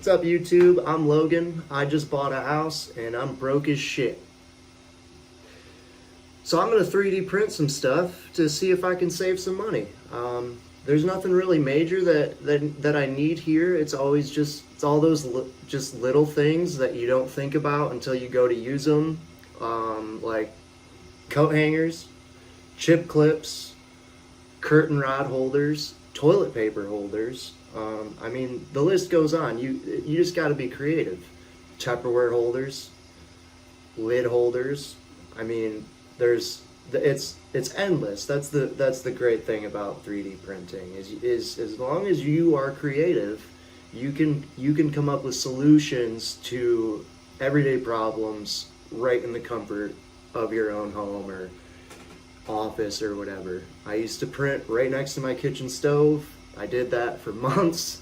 What's up, YouTube? I'm Logan. I just bought a house and I'm broke as shit. So I'm gonna 3D print some stuff to see if I can save some money. There's nothing really major that I need here. It's always it's all those just little things that you don't think about until you go to use them, like coat hangers, chip clips, curtain rod holders, toilet paper holders. I mean, the list goes on. You just got to be creative. Tupperware holders, lid holders. I mean, it's endless. That's the great thing about 3D printing is as long as you are creative, you can come up with solutions to everyday problems right in the comfort of your own home or office or whatever. I used to print right next to my kitchen stove. I did that for months.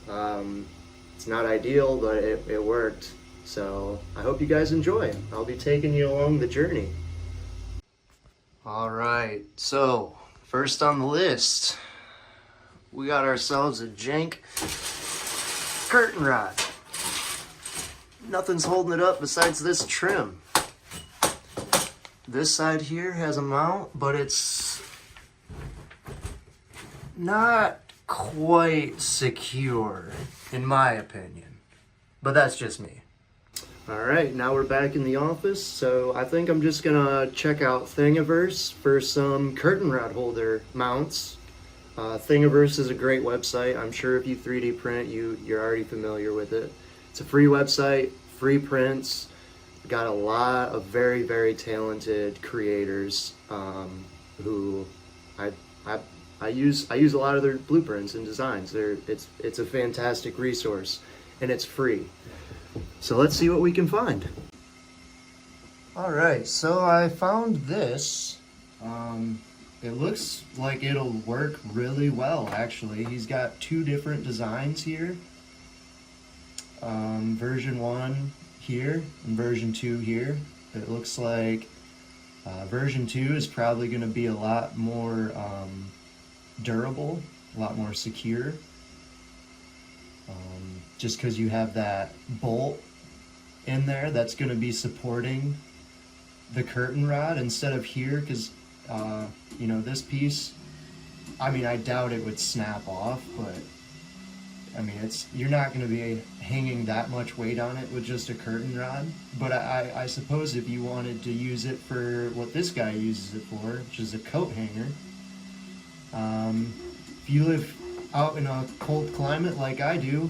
It's not ideal, but it worked. So I hope you guys enjoy. I'll be taking you along the journey. All right, so first on the list, we got ourselves a jank curtain rod. Nothing's holding it up besides this trim. This side here has a mount, but it's not quite secure, in my opinion. But that's just me. All right, now we're back in the office, so I think I'm just gonna check out Thingiverse for some curtain rod holder mounts. Thingiverse is a great website. I'm sure if you 3D print, you're already familiar with it. It's a free website, free prints. Got a lot of very, very talented creators who I use a lot of their blueprints and designs. It's a fantastic resource, and it's free. So let's see what we can find. All right, so I found this. It looks like it'll work really well, actually. He's got two different designs here. Version 1 here and version 2 here. It looks like version 2 is probably going to be a lot more durable, a lot more secure. Just because you have that bolt in there that's going to be supporting the curtain rod instead of here, because you know, this piece, I mean, I doubt it would snap off, but I mean, you're not going to be hanging that much weight on it with just a curtain rod. But I suppose if you wanted to use it for what this guy uses it for, which is a coat hanger, if you live out in a cold climate like I do,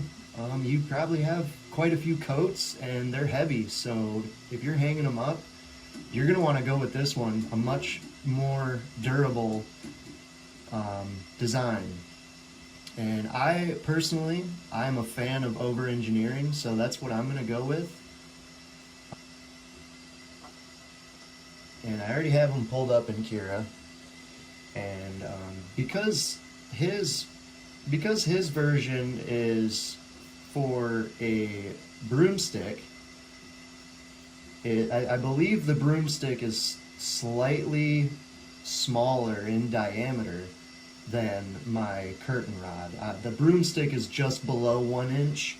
you probably have quite a few coats and they're heavy. So if you're hanging them up, you're going to want to go with this one, a much more durable design. And I personally, I'm a fan of over-engineering, so that's what I'm going to go with. And I already have them pulled up in Kira. And because his version is for a broomstick, I believe the broomstick is slightly smaller in diameter than my curtain rod. The broomstick is just below 1 inch,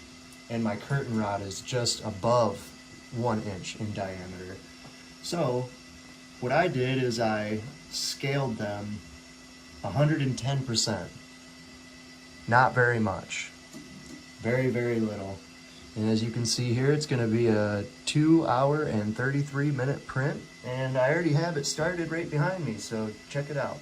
and my curtain rod is just above 1 inch in diameter. So what I did is I scaled them 110%. Not very much. Very, very little. And as you can see here, it's going to be a 2-hour and 33-minute print. And I already have it started right behind me, so check it out.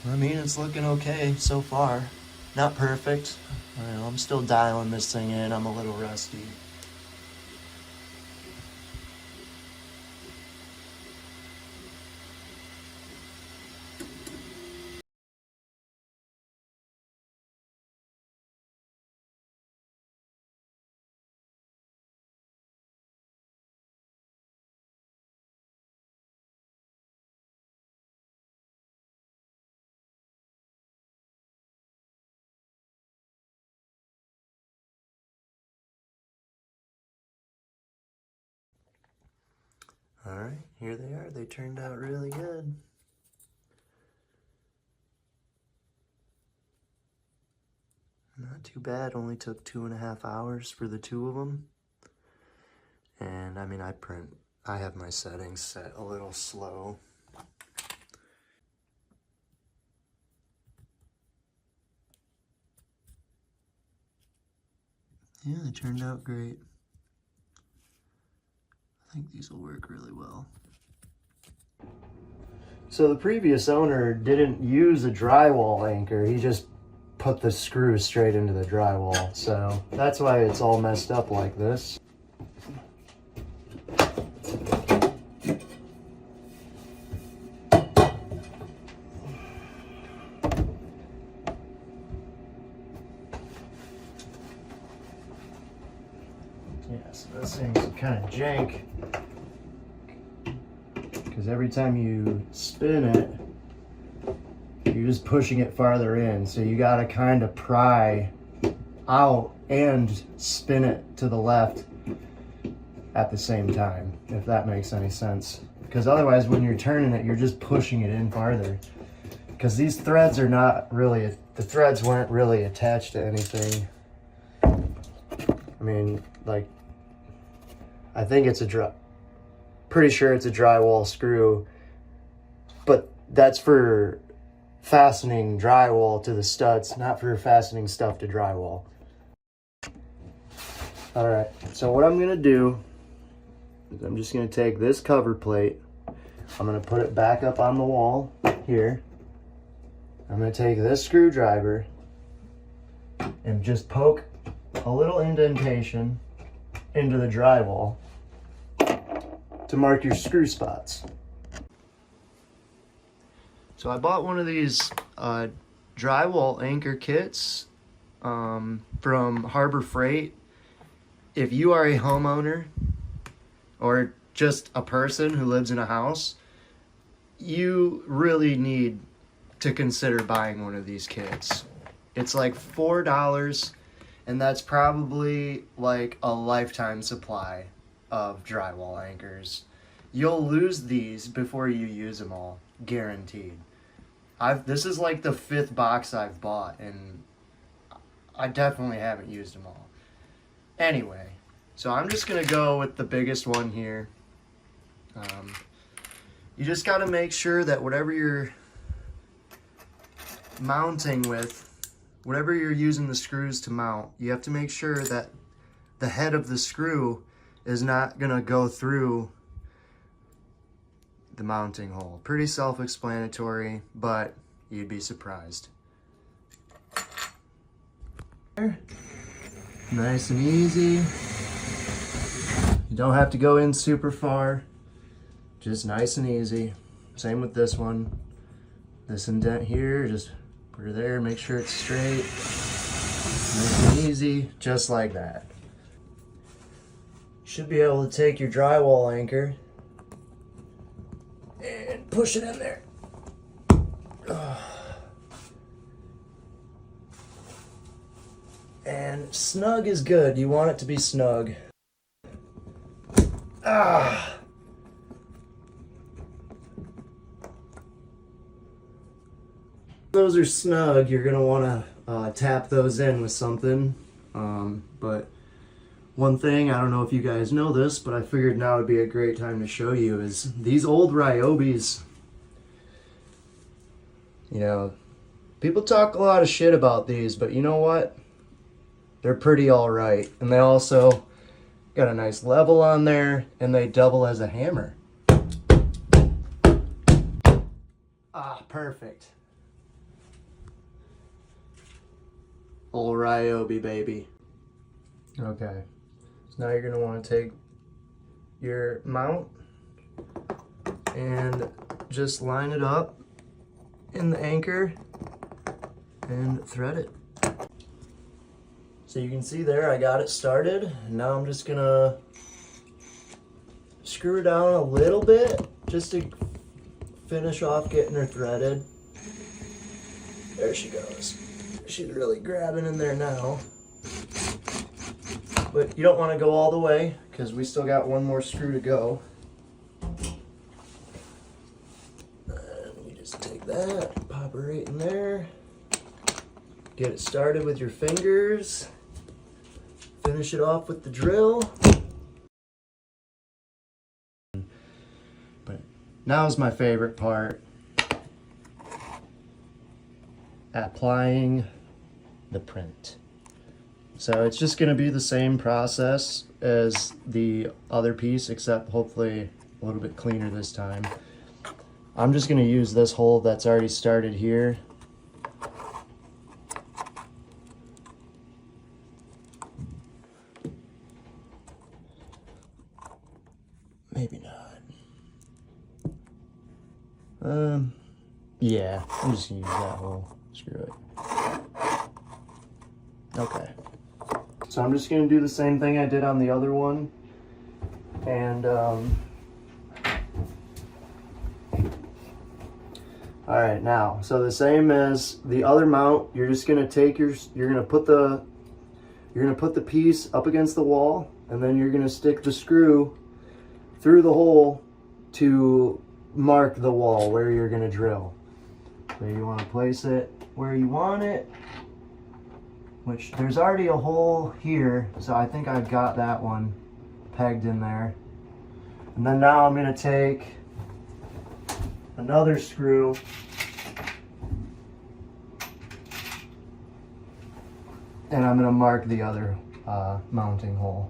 I mean, it's looking okay so far. Not perfect. I know, I'm still dialing this thing in. I'm a little rusty. All right, here they are. They turned out really good. Not too bad, only took 2.5 hours for the two of them. And I mean, I have my settings set a little slow. Yeah, they turned out great. I think these will work really well. So the previous owner didn't use a drywall anchor. He just put the screw straight into the drywall. So that's why it's all messed up like this. Yeah, so this thing's kind of jank because every time you spin it, you're just pushing it farther in. So you got to kind of pry out and spin it to the left at the same time, if that makes any sense. Because otherwise, when you're turning it, you're just pushing it in farther. Because these threads are not really, the threads weren't really attached to anything. I mean, like, I think it's pretty sure it's a drywall screw, but that's for fastening drywall to the studs, not for fastening stuff to drywall. All right, so what I'm gonna do is I'm just gonna take this cover plate, I'm gonna put it back up on the wall here. I'm gonna take this screwdriver and just poke a little indentation into the drywall to mark your screw spots. So I bought one of these drywall anchor kits from Harbor Freight. If you are a homeowner or just a person who lives in a house, you really need to consider buying one of these kits. It's like $4, and that's probably like a lifetime supply of drywall anchors. You'll lose these before you use them all, guaranteed. This is like the 5th box I've bought, and I definitely haven't used them all. Anyway, so I'm just gonna go with the biggest one here. You just gotta make sure that whatever you're mounting with, whatever you're using the screws to mount, you have to make sure that the head of the screw is not gonna go through the mounting hole. Pretty self-explanatory, but you'd be surprised. Nice and easy. You don't have to go in super far, just nice and easy. Same with this one. This indent here, just put it there, make sure it's straight. Nice and easy, just like that. You should be able to take your drywall anchor and push it in there. And snug is good. You want it to be snug. Those are snug. You're gonna want to tap those in with something. But one thing, I don't know if you guys know this, but I figured now would be a great time to show you is these old Ryobis. You know, people talk a lot of shit about these, but you know what? They're pretty alright. And they also got a nice level on there, and they double as a hammer. Perfect. Old Ryobi, baby. Okay. So now you're going to want to take your mount and just line it up in the anchor and thread it. So you can see there I got it started. Now I'm just gonna screw her down a little bit just to finish off getting her threaded. There she goes. She's really grabbing in there now. But you don't want to go all the way because we still got one more screw to go. And we just take that, pop her right in there. Get it started with your fingers. Finish it off with the drill. But now's my favorite part. Applying the print. So it's just going to be the same process as the other piece, except hopefully a little bit cleaner this time. I'm just going to use this hole that's already started here. Maybe not. Yeah, I'm just going to use that hole. Screw it. Okay. So I'm just going to do the same thing I did on the other one. And, alright, now, so the same as the other mount, you're just going to take you're going to put the piece up against the wall, and then you're going to stick the screw through the hole to mark the wall where you're going to drill. So you want to place it where you want it, which there's already a hole here, so I think I've got that one pegged in there. And then now I'm going to take another screw and I'm going to mark the other mounting hole.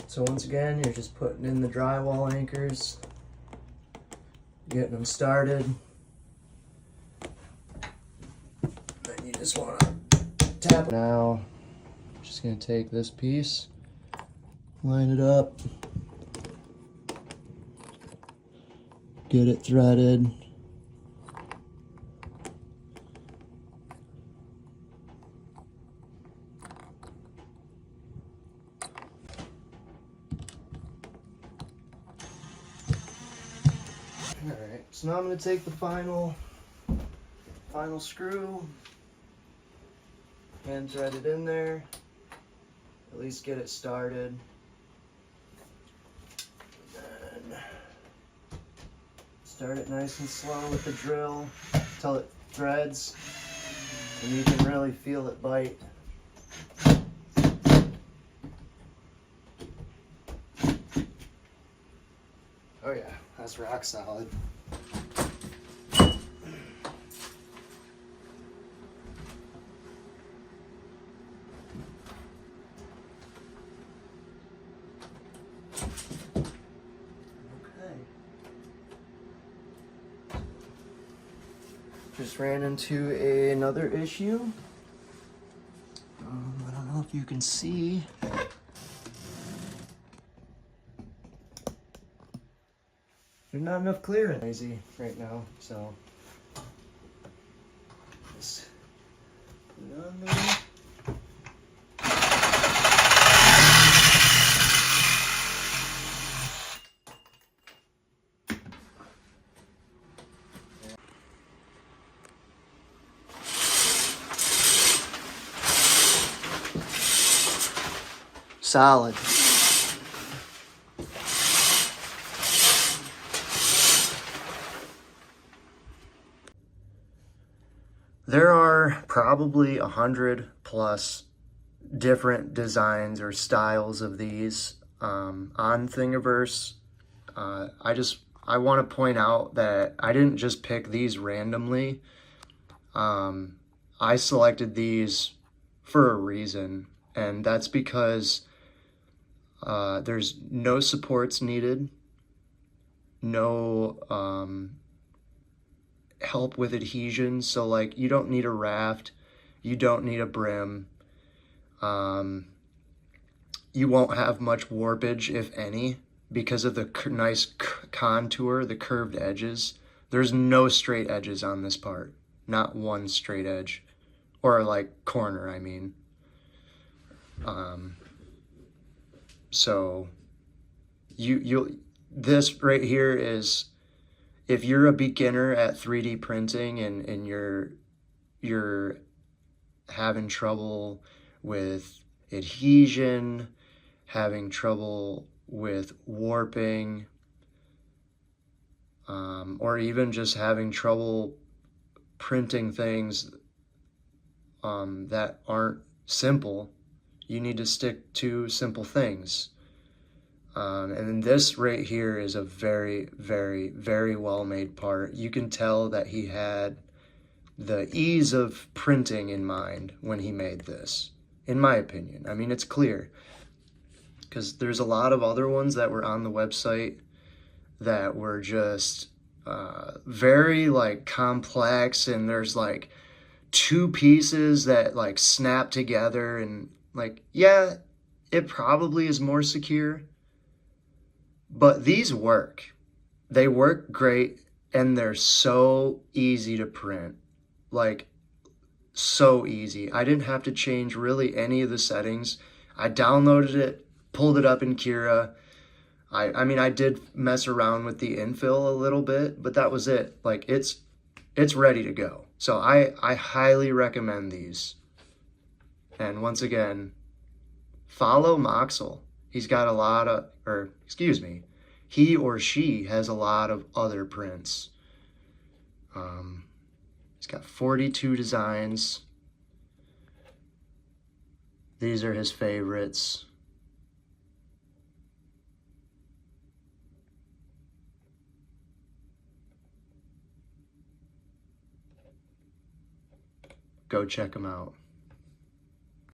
So once again, you're just putting in the drywall anchors, getting them started. Then you just want to tap it. Now, I'm just going to take this piece, line it up, get it threaded. Alright, so now I'm going to take the final screw and thread it in there, at least get it started. And then start it nice and slow with the drill until it threads and you can really feel it bite. Oh yeah, that's rock solid. Okay. Just ran into another issue. I don't know if you can see. There's not enough clearance easy right now, so just put it on there. Solid. There are probably 100+ different designs or styles of these on Thingiverse. I want to point out that I didn't just pick these randomly. I selected these for a reason, and that's because there's no supports needed, no help with adhesion, so like you don't need a raft, you don't need a brim, you won't have much warpage, if any, because of the nice contour, the curved edges. There's no straight edges on this part, not one straight edge, or like corner, I mean. So this right here is if you're a beginner at 3D printing and you're having trouble with adhesion, having trouble with warping, or even just having trouble printing things that aren't simple, you need to stick to simple things. And then this right here is a very, very, very well made part. You can tell that he had the ease of printing in mind when he made this, in my opinion. I mean, it's clear, because there's a lot of other ones that were on the website that were just very like complex, and there's like two pieces that like snap together, and like, yeah, it probably is more secure, but these work. They work great, and they're so easy to print. Like, so easy. I didn't have to change really any of the settings. I downloaded it, pulled it up in Kira. I mean, I did mess around with the infill a little bit, but that was it. Like, it's ready to go. So I highly recommend these. And once again, follow Moxel. He's got a lot of, or excuse me, he or she has a lot of other prints. He's got 42 designs. These are his favorites. Go check him out.